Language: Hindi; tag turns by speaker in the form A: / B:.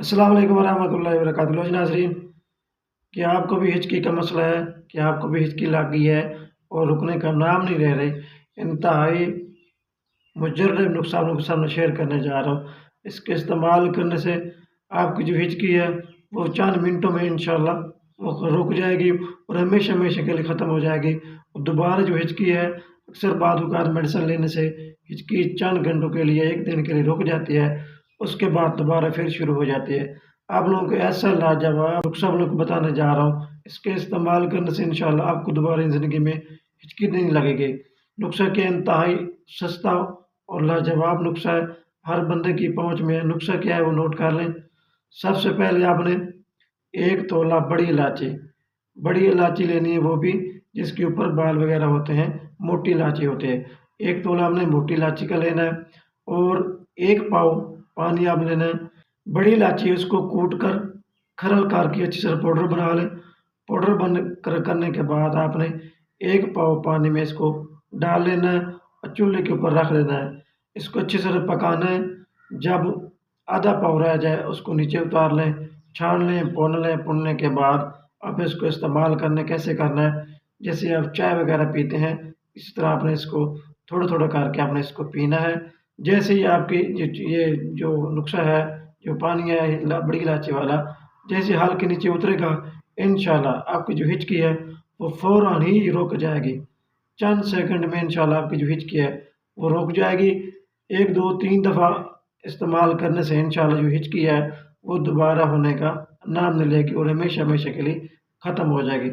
A: अस्सलाम वालेकुम वरहमतुल्लाहि वबरकातुहू। लो जी नाज़रीन, क्या आपको भी हिचकी का मसला है? क्या आपको भी हिचकी लग गई है और रुकने का नाम नहीं ले रही? इंतहाई मुजर्रब नुस्खा आपके सामने शेयर करने जा रहा हूँ। इसके इस्तेमाल करने से आपकी जो हिचकी है वो चंद मिनटों में इंशाल्लाह वो रुक जाएगी और हमेशा हमेशा के लिए ख़त्म हो जाएगी। और दोबारा जो हिचकी है, अक्सर बाद मेडिसिन लेने से हिचकी चंद घंटों के लिए, 1 दिन के लिए रुक जाती है, उसके बाद दोबारा फिर शुरू हो जाती है। आप लोगों को ऐसा लाजवाब नुस्खा आप लोगों को बताने जा रहा हूँ, इसके इस्तेमाल करने से इंशाल्लाह आपको दोबारा ज़िंदगी में हिचकी नहीं लगेगी। नुस्खा के इंतहाई सस्ता और लाजवाब नुस्खा है, हर बंदे की पहुँच में है। नुस्खा क्या है वो नोट कर लें। सबसे पहले आपने 1 तोला बड़ी इलायची लेनी है, वो भी जिसके ऊपर बाल वगैरह होते हैं, मोटी इलायची होती है। 1 तोला आपने मोटी इलायची का लेना है और 1 पाव पानी आप लेना है। बड़ी इलायची है उसको कूट कर खरल करके अच्छी तरह पाउडर बना लें। पाउडर करने के बाद आपने 1 पाव पानी में इसको डाल लेना है और चूल्हे के ऊपर रख देना है। इसको अच्छी तरह पकाना है। जब आधा पाव रह जाए उसको नीचे उतार लें, छान लें, भून लें। भूनने के बाद अब इसको इस्तेमाल कैसे करना है, जैसे आप चाय वगैरह पीते हैं, इस तरह आपने इसको थोड़ा-थोड़ा करके आपने इसको पीना है। जैसे ही आपकी ये जो नुस्खा है, जो पानी है बड़ी इलायची वाला, जैसे हल्के नीचे उतरेगा, इंशाल्लाह आपकी जो हिचकी है वो फ़ौरन ही रुक जाएगी। चंद सेकंड में इंशाल्लाह आपकी जो हिचकी है वो रुक जाएगी। 1, 2, 3 दफ़ा इस्तेमाल करने से इंशाल्लाह जो हिचकी है वो दोबारा होने का नाम नहीं लेगी और हमेशा हमेशा के लिए ख़त्म हो जाएगी।